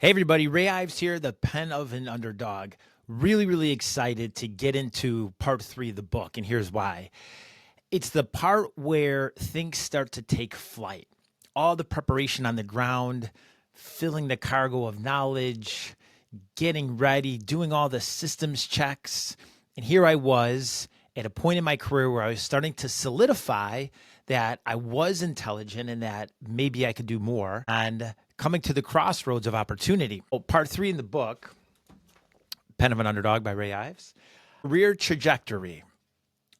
Hey everybody, Ray Ives here, the pen of an underdog. Really excited to get into part 3 of the book, and here's why. It's the part where things start to take flight. All the preparation on the ground, filling the cargo of knowledge, getting ready, doing all the systems checks. And here I was at a point in my career where I was starting to solidify that I was intelligent and that maybe I could do more, and coming to the crossroads of opportunity. Well, part 3 in the book, Pen of an Underdog by Ray Ives, career trajectory,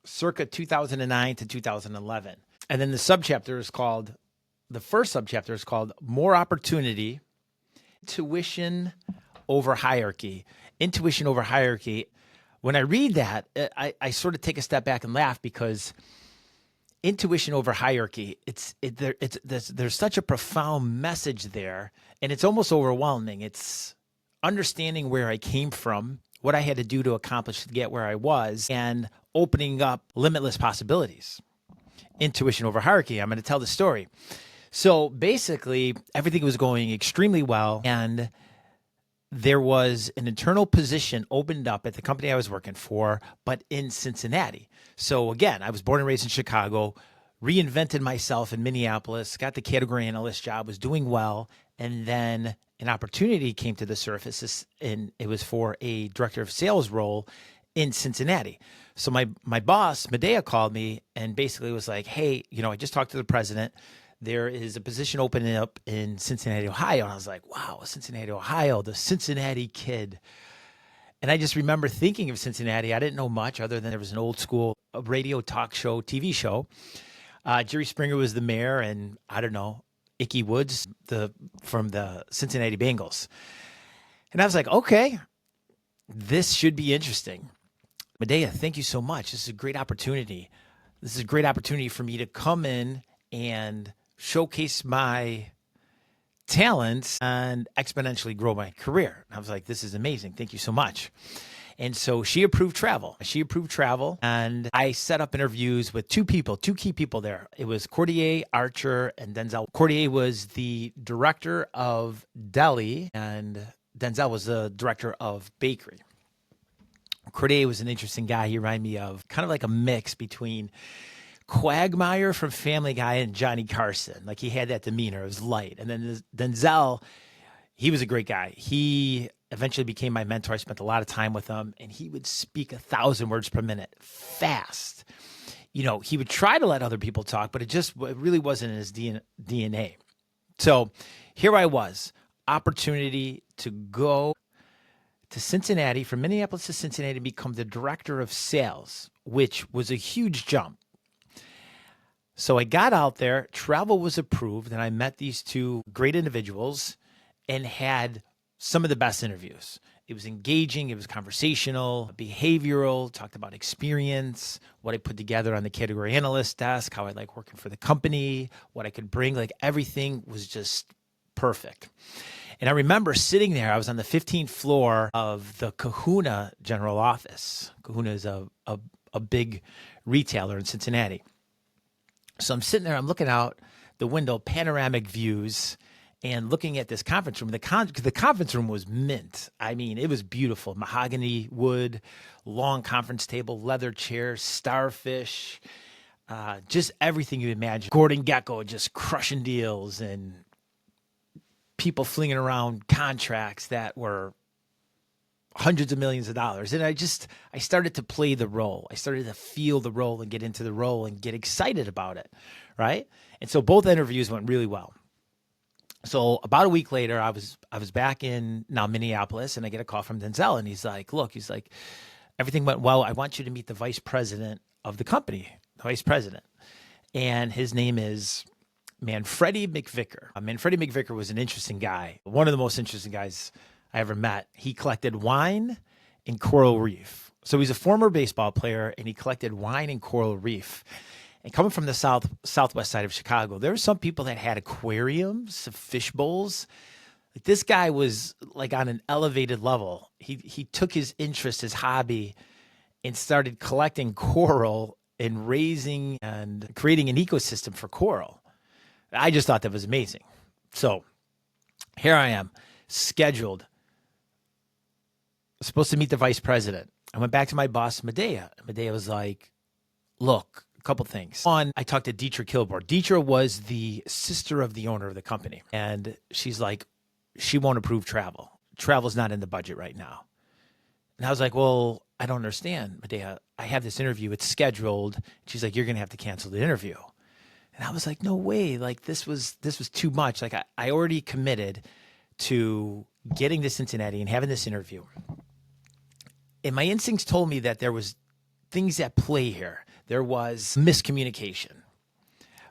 circa 2009 to 2011. And then the first subchapter is called More Opportunity, Intuition over Hierarchy. Intuition over hierarchy. When I read that, I sort of take a step back and laugh, because intuition over hierarchy, there's such a profound message there, and it's almost overwhelming. It's understanding where I came from, what I had to do to accomplish to get where I was, and opening up limitless possibilities. Intuition over hierarchy. I'm going to tell the story. So basically, everything was going extremely well, and there was an internal position opened up at the company I was working for, but in Cincinnati. So again, I was born and raised in Chicago, reinvented myself in Minneapolis, got the category analyst job, was doing well, and then an opportunity came to the surface, and it was for a director of sales role in Cincinnati. So my boss, Medea, called me and basically was like, hey, I just talked to the president. There is a position opening up in Cincinnati, Ohio. And I was like, wow, Cincinnati, Ohio, the Cincinnati kid. And I just remember thinking of Cincinnati. I didn't know much other than there was an old school radio talk show, TV show. Jerry Springer was the mayor, and I don't know, Icky Woods from the Cincinnati Bengals. And I was like, okay, this should be interesting. Medea, thank you so much. This is a great opportunity. This is a great opportunity for me to come in and showcase my talents and exponentially grow my career. And I was like, this is amazing. Thank you so much. And so she approved travel. And I set up interviews with two key people there. It was Cordier, Archer, and Denzel. Cordier was the director of deli, and Denzel was the director of bakery. Cordier was an interesting guy. He reminded me of kind of like a mix between Quagmire from Family Guy and Johnny Carson. Like, he had that demeanor. It was light. And then Denzel, he was a great guy. He eventually became my mentor. I spent a lot of time with him, and he would speak 1,000 words per minute fast. He would try to let other people talk, but it really wasn't in his DNA. So here I was, opportunity to go to Cincinnati, from Minneapolis to Cincinnati, to become the director of sales, which was a huge jump. So I got out there, travel was approved, and I met these two great individuals and had some of the best interviews. It was engaging, it was conversational, behavioral, talked about experience, what I put together on the category analyst desk, how I like working for the company, what I could bring. Like, everything was just perfect. And I remember sitting there, I was on the 15th floor of the Kahuna general office. Kahuna is a big retailer in Cincinnati. So I'm sitting there, I'm looking out the window, panoramic views, and looking at this conference room. The conference room was mint. I mean, it was beautiful. Mahogany wood, long conference table, leather chairs, starfish, just everything you imagine. Gordon Gekko just crushing deals, and people flinging around contracts that were hundreds of millions of dollars. And I started to play the role. I started to feel the role and get into the role and get excited about it, right? And so both interviews went really well. So about a week later, I was back in now Minneapolis, and I get a call from Denzel, and he's like, everything went well. I want you to meet the vice president of the company, the vice president. And his name is Manfredi McVicker. Manfredi McVicker was an interesting guy, one of the most interesting guys I ever met. He collected wine in coral reef. So he's a former baseball player, and he collected wine in coral reef. And coming from the southwest side of Chicago, there were some people that had aquariums, fish bowls. Like, this guy was like on an elevated level. He took his interest, his hobby, and started collecting coral and raising and creating an ecosystem for coral. I just thought that was amazing. So here I am, scheduled. Supposed to meet the vice president. I went back to my boss, Medea. Medea was like, look, a couple things. One, I talked to Deetra Kilborn. Deetra was the sister of the owner of the company. And she's like, she won't approve travel. Travel's not in the budget right now. And I was like, well, I don't understand, Medea. I have this interview. It's scheduled. She's like, you're going to have to cancel the interview. And I was like, no way. Like this was too much. Like I already committed to getting to Cincinnati and having this interview. And my instincts told me that there was things at play here. There was miscommunication.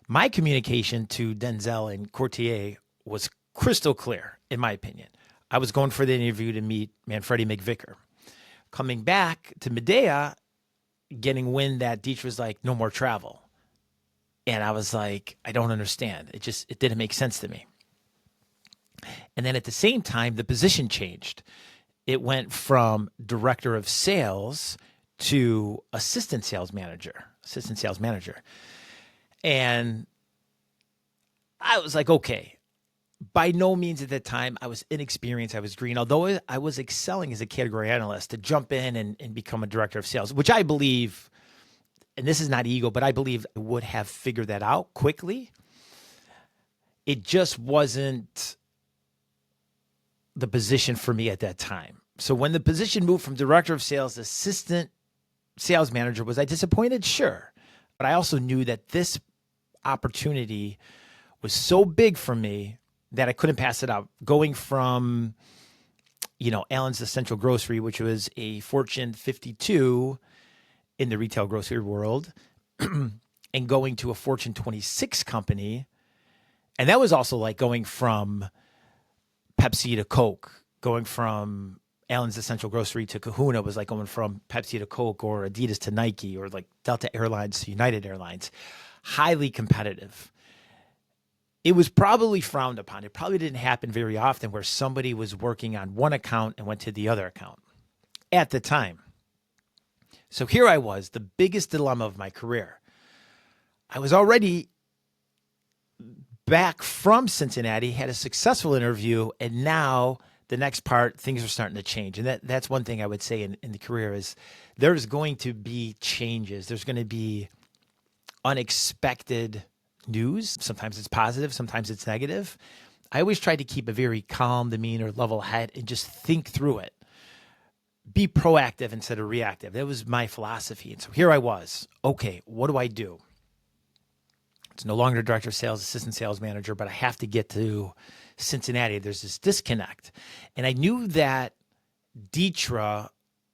My communication to Denzel and Courtier was crystal clear, in my opinion. I was going for the interview to meet Manfredi McVicker. Coming back to Medea, getting wind that Deetra was like, no more travel. And I was like, I don't understand. It didn't make sense to me. And then at the same time, the position changed. It went from director of sales to assistant sales manager. And I was like, okay. By no means at that time, I was inexperienced. I was green. Although I was excelling as a category analyst, to jump in and become a director of sales, which I believe, and this is not ego, but I believe I would have figured that out quickly. It just wasn't the position for me at that time. So when the position moved from director of sales to assistant sales manager, was I disappointed? Sure. But I also knew that this opportunity was so big for me that I couldn't pass it up. Going from, Allen's Essential Grocery, which was a Fortune 52 in the retail grocery world, and going to a Fortune 26 company. And that was also like going from Pepsi to Coke. Going from Allen's Essential Grocery to Kahuna was like going from Pepsi to Coke, or Adidas to Nike, or like Delta Airlines to United Airlines. Highly competitive. It was probably frowned upon. It probably didn't happen very often where somebody was working on one account and went to the other account at the time. So here I was, the biggest dilemma of my career. I was already back from Cincinnati, had a successful interview, and now the next part, things are starting to change. And that's one thing I would say in the career is there's going to be changes. There's going to be unexpected news. Sometimes it's positive, sometimes it's negative. I always try to keep a very calm demeanor, level head, and just think through it. Be proactive instead of reactive. That was my philosophy. And so here I was. Okay, what do I do? It's no longer director of sales, assistant sales manager, but I have to get to Cincinnati. There's this disconnect. And I knew that Deetra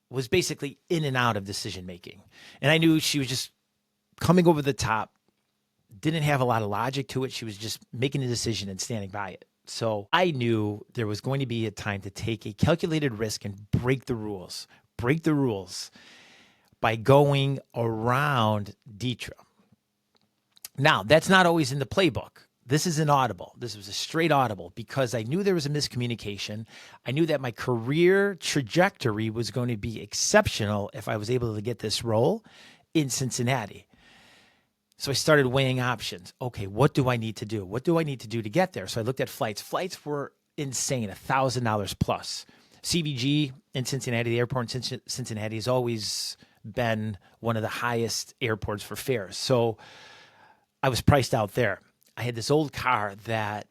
was basically in and out of decision making. And I knew she was just coming over the top, didn't have a lot of logic to it. She was just making a decision and standing by it. So I knew there was going to be a time to take a calculated risk and break the rules by going around Deetra. Now, that's not always in the playbook. This is an audible. This was a straight audible because I knew there was a miscommunication. I knew that my career trajectory was going to be exceptional if I was able to get this role in Cincinnati. So I started weighing options. Okay, what do I need to do? What do I need to do to get there? So I looked at flights. Flights were insane, $1,000 plus. CVG in Cincinnati, the airport in Cincinnati has always been one of the highest airports for fares. So I was priced out there. I had this old car that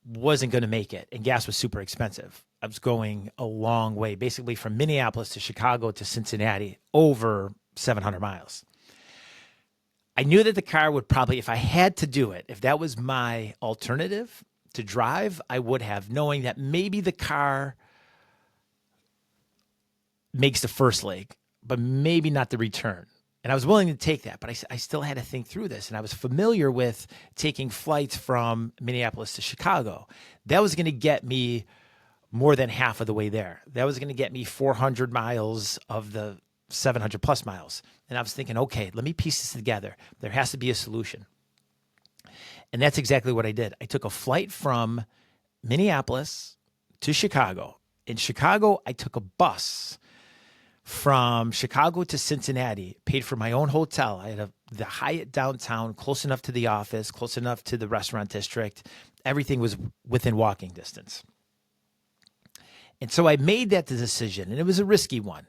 wasn't going to make it, and gas was super expensive. I was going a long way, basically from Minneapolis to Chicago to Cincinnati, over 700 miles. I knew that the car would probably, if I had to do it, if that was my alternative to drive, I would have, knowing that maybe the car makes the first leg, but maybe not the return. And I was willing to take that, but I still had to think through this. And I was familiar with taking flights from Minneapolis to Chicago. That was going to get me more than half of the way there. That was going to get me 400 miles of the 700 plus miles. And I was thinking, okay, let me piece this together. There has to be a solution. And that's exactly what I did. I took a flight from Minneapolis to Chicago. In Chicago, I took a bus from Chicago to Cincinnati, paid for my own hotel. I had the Hyatt downtown, close enough to the office, close enough to the restaurant district. Everything was within walking distance. And so I made that the decision, and it was a risky one.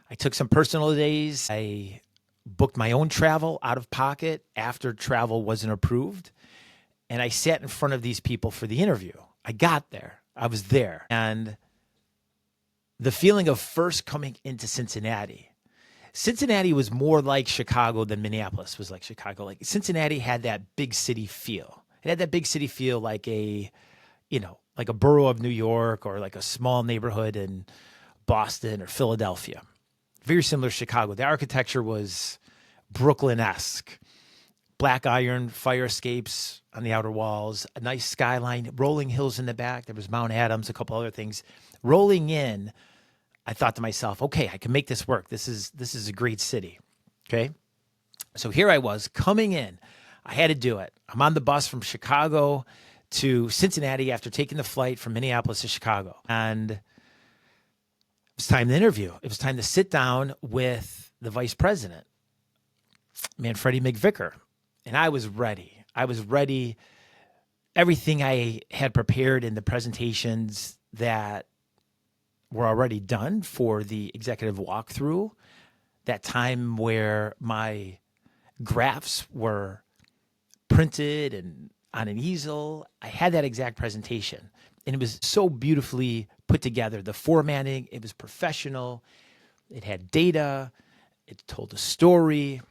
I took some personal days. I booked my own travel out of pocket after travel wasn't approved. And I sat in front of these people for the interview. I got there. I was there. And the feeling of first coming into Cincinnati. Cincinnati was more like Chicago than Minneapolis was like Chicago. Like Cincinnati had that big city feel. It had that big city feel like like a borough of New York or like a small neighborhood in Boston or Philadelphia. Very similar to Chicago. The architecture was Brooklyn-esque. Black iron fire escapes on the outer walls, a nice skyline, rolling hills in the back. There was Mount Adams, a couple other things. Rolling in, I thought to myself, okay, I can make this work. This is a great city. Okay. So here I was coming in. I had to do it. I'm on the bus from Chicago to Cincinnati after taking the flight from Minneapolis to Chicago. And it was time to interview. It was time to sit down with the vice president, Freddie McVicker. And I was ready. Everything I had prepared in the presentations that were already done for the executive walkthrough, that time where my graphs were printed and on an easel, I had that exact presentation. And it was so beautifully put together. The formatting, it was professional. It had data. It told a story.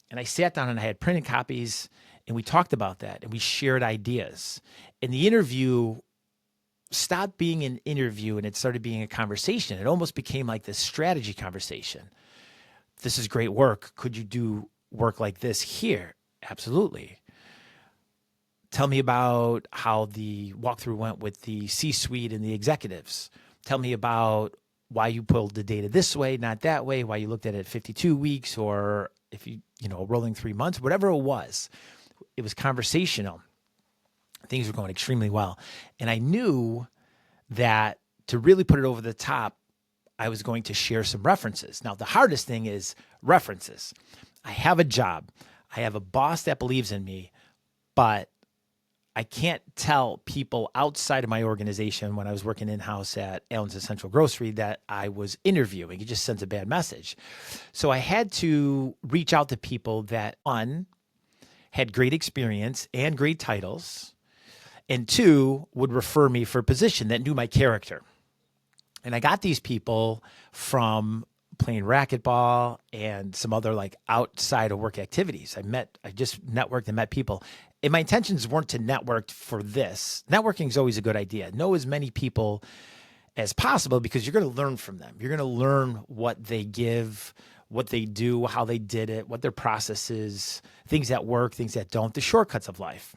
And I sat down and I had printed copies and we talked about that and we shared ideas. And the interview stopped being an interview and it started being a conversation. It almost became like this strategy conversation. This is great work. Could you do work like this here? Absolutely. Tell me about how the walkthrough went with the C-suite and the executives. Tell me about why you pulled the data this way, not that way, why you looked at it 52 weeks or if rolling 3 months, whatever it was conversational. Things were going extremely well. And I knew that to really put it over the top, I was going to share some references. Now, the hardest thing is references. I have a job. I have a boss that believes in me, but I can't tell people outside of my organization when I was working in-house at Allen's Essential Grocery that I was interviewing. It just sends a bad message. So I had to reach out to people that, one, had great experience and great titles, and two, would refer me for a position that knew my character. And I got these people from playing racquetball and some other like outside of work activities. I just networked and met people. And my intentions weren't to network for this. Networking is always a good idea. Know as many people as possible because you're going to learn from them. You're going to learn what they give, what they do, how they did it, what their process is, things that work, things that don't, the shortcuts of life.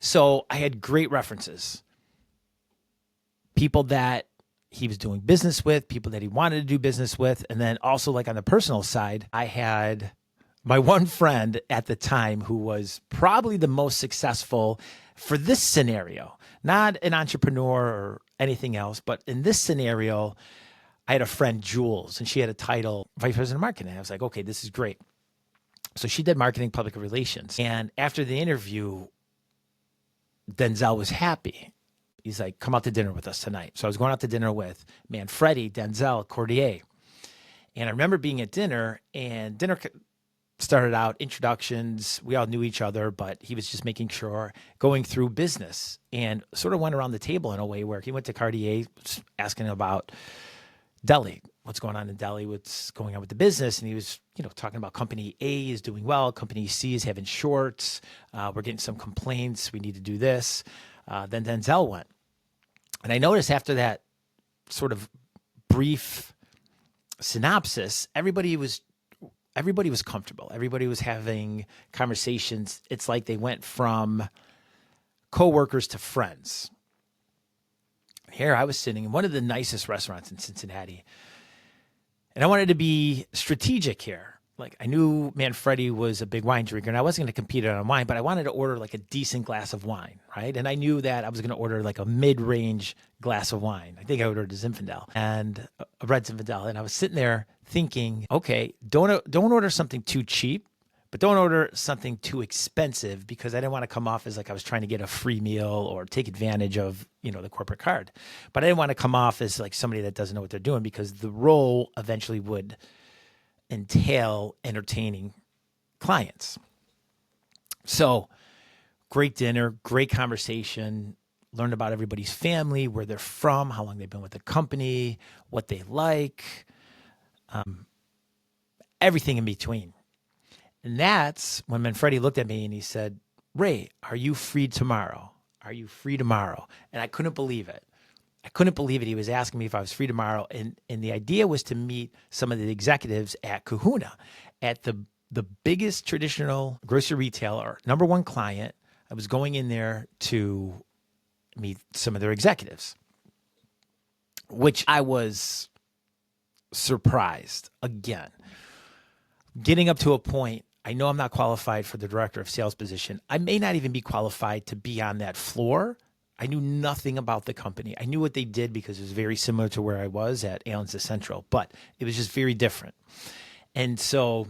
So I had great references. People that he was doing business with, people that he wanted to do business with. And then also like on the personal side, I had my one friend at the time who was probably the most successful for this scenario, not an entrepreneur or anything else, but in this scenario, I had a friend, Jules, and she had a title, Vice President of Marketing. I was like, okay, this is great. So she did marketing, public relations. And after the interview, Denzel was happy. He's like, come out to dinner with us tonight. So I was going out to dinner with Freddie, Denzel, Cordier. And I remember being at dinner, and dinner started out, introductions. We all knew each other, but he was just making sure, going through business, and sort of went around the table in a way where he went to Cartier, asking about Delhi, what's going on in Delhi, what's going on with the business. And he was, talking about company A is doing well, company C is having shorts. We're getting some complaints. We need to do this. Then Denzel went. And I noticed after that sort of brief synopsis, everybody was comfortable. Everybody was having conversations. It's like they went from coworkers to friends. Here I was sitting in one of the nicest restaurants in Cincinnati. And I wanted to be strategic here. Like I knew Freddie was a big wine drinker and I wasn't going to compete on wine, but I wanted to order like a decent glass of wine, right? And I knew that I was going to order like a mid-range glass of wine. I think I ordered a Zinfandel and a red Zinfandel. And I was sitting there thinking, okay, don't order something too cheap, but don't order something too expensive because I didn't want to come off as like I was trying to get a free meal or take advantage of, the corporate card. But I didn't want to come off as like somebody that doesn't know what they're doing because the role eventually would entail entertaining clients. So great dinner, great conversation, learned about everybody's family, where they're from, how long they've been with the company, what they like, everything in between. And that's when Manfredi looked at me and he said, Ray, are you free tomorrow? Are you free tomorrow? And I couldn't believe it. He was asking me if I was free tomorrow. And the idea was to meet some of the executives at Kahuna, at the biggest traditional grocery retailer, number one client. I was going in there to meet some of their executives, which I was surprised again. Getting up to a point, I know I'm not qualified for the director of sales position. I may not even be qualified to be on that floor. I knew nothing about the company. I knew what they did because it was very similar to where I was at Allen's Central, but it was just very different. And so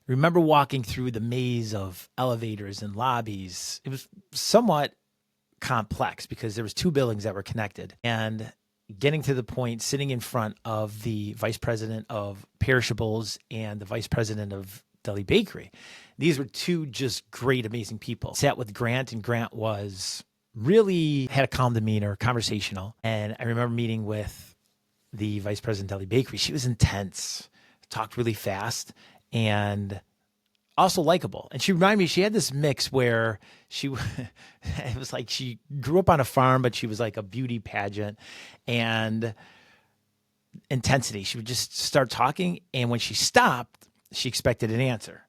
remember walking through the maze of elevators and lobbies. It was somewhat complex because there was two buildings that were connected, and getting to the point, sitting in front of the vice president of perishables and the vice president of deli bakery. These were two just great, amazing people. Sat with Grant, and Grant really had a calm demeanor, conversational. And I remember meeting with the vice president of deli bakery. She was intense, talked really fast, and also likable. And she reminded me, she had this mix where it was like she grew up on a farm, but she was like a beauty pageant and intensity. She would just start talking. And when she stopped, she expected an answer.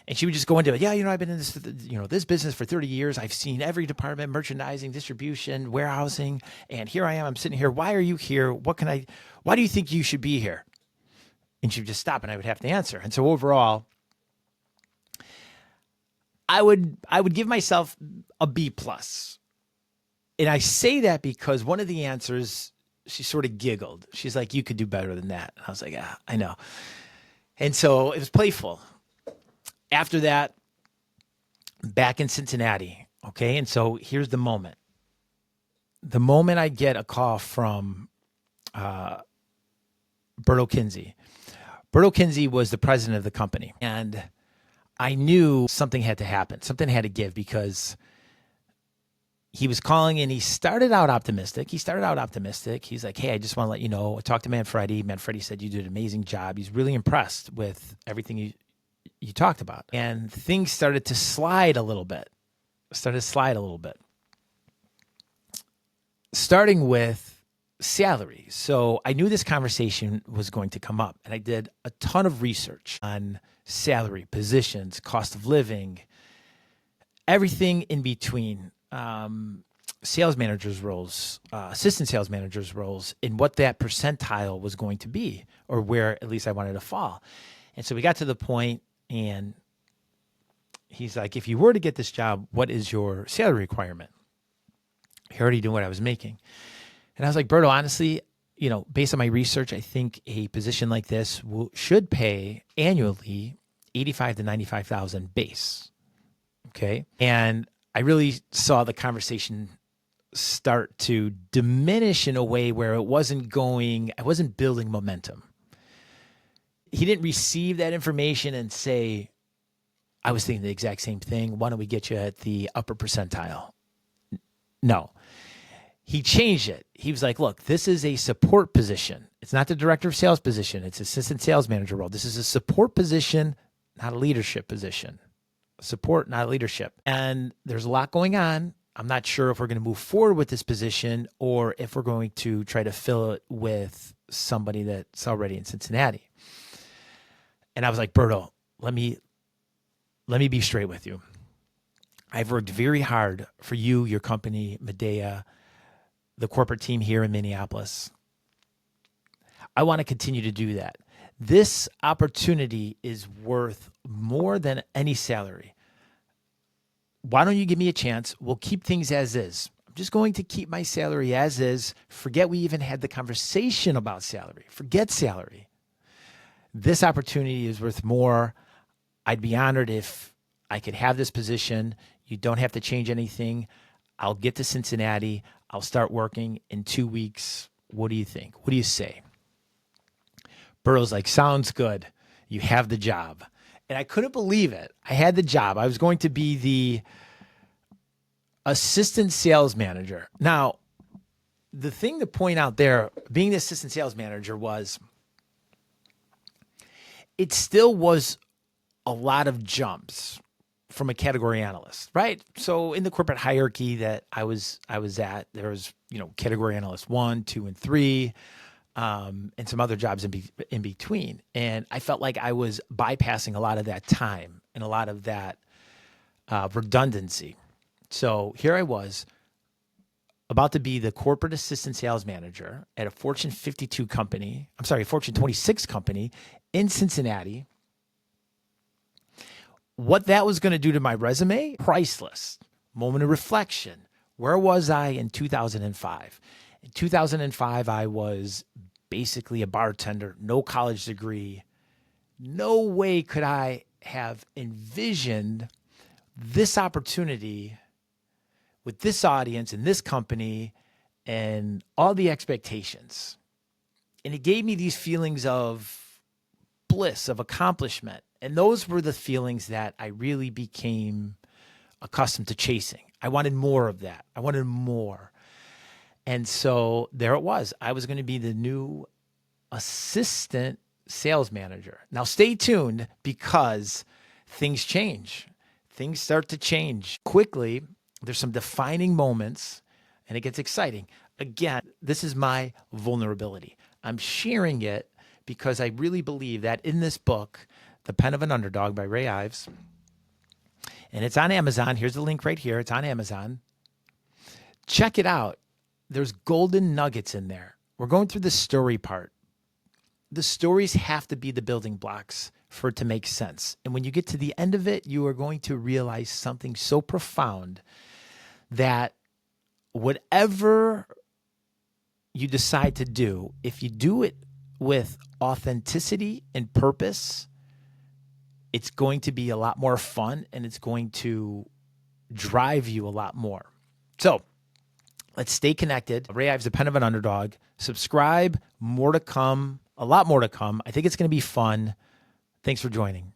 And she would just go into it. Yeah, I've been in this business for 30 years. I've seen every department, merchandising, distribution, warehousing. And here I am. I'm sitting here. Why are you here? Why do you think you should be here? And she would just stop and I would have to answer. And so overall, I would give myself a B+. And I say that because one of the answers, she sort of giggled. She's like, you could do better than that. And I was like, yeah, I know. And so it was playful. After that, back in Cincinnati, okay? And so here's the moment. The moment I get a call from Bert O'Kinsey. Bert O'Kinsey was the president of the company. And I knew something had to happen. Something had to give because he was calling and he started out optimistic. He's like, hey, I just want to let you know, I talked to Manfredi. Manfredi said you did an amazing job. He's really impressed with everything you talked about. And things started to slide a little bit. Starting with salary. So I knew this conversation was going to come up, and I did a ton of research on salary, positions, cost of living, everything in between, sales managers' roles, assistant sales managers' roles, and what that percentile was going to be, or where at least I wanted to fall. And so we got to the point, and he's like, if you were to get this job, what is your salary requirement? He already knew what I was making. And I was like, Berto, honestly, based on my research, I think a position like this should pay annually $85,000 to $95,000 base. Okay. And I really saw the conversation start to diminish in a way where I wasn't building momentum. He didn't receive that information and say, I was thinking the exact same thing. Why don't we get you at the upper percentile? No. He changed it. He was like, look, this is a support position. It's not the director of sales position. It's assistant sales manager role. This is a support position, not a leadership position. Support, not leadership. And there's a lot going on. I'm not sure if we're going to move forward with this position or if we're going to try to fill it with somebody that's already in Cincinnati. And I was like, Berto, let me be straight with you. I've worked very hard for you, your company, Medea, the corporate team here in Minneapolis. I want to continue to do that. This opportunity is worth more than any salary. Why don't you give me a chance? We'll keep things as is. I'm just going to keep my salary as is. Forget we even had the conversation about salary. Forget salary. This opportunity is worth more. I'd be honored if I could have this position. You don't have to change anything. I'll get to Cincinnati. I'll start working in 2 weeks. What do you think? What do you say? Burrow's like, sounds good. You have the job. And I couldn't believe it. I had the job. I was going to be the assistant sales manager. Now, the thing to point out there, being the assistant sales manager, was it still was a lot of jumps from a category analyst, right? So in the corporate hierarchy that I was at, there was, category analyst 1, 2, and 3, and some other jobs in between. And I felt like I was bypassing a lot of that time and a lot of that redundancy. So here I was, about to be the corporate assistant sales manager at a Fortune 52 company. I'm sorry, a Fortune 26 company in Cincinnati. What that was going to do to my resume, priceless. Moment of reflection. Where was I in 2005? In 2005, I was basically a bartender, no college degree. No way could I have envisioned this opportunity with this audience and this company and all the expectations. And it gave me these feelings of bliss, of accomplishment. And those were the feelings that I really became accustomed to chasing. I wanted more of that. I wanted more. And so there it was. I was going to be the new assistant sales manager. Now stay tuned, because things change. Things start to change quickly. There's some defining moments, and it gets exciting. Again, this is my vulnerability. I'm sharing it because I really believe that in this book, The Pen of an Underdog by Ray Ives, and it's on Amazon. Here's the link right here. It's on Amazon. Check it out. There's golden nuggets in there. We're going through the story part. The stories have to be the building blocks for it to make sense. And when you get to the end of it, you are going to realize something so profound that whatever you decide to do, if you do it with authenticity and purpose, it's going to be a lot more fun, and it's going to drive you a lot more. So let's stay connected. Ray Ives, The Pen of an Underdog. Subscribe. More to come. A lot more to come. I think it's going to be fun. Thanks for joining.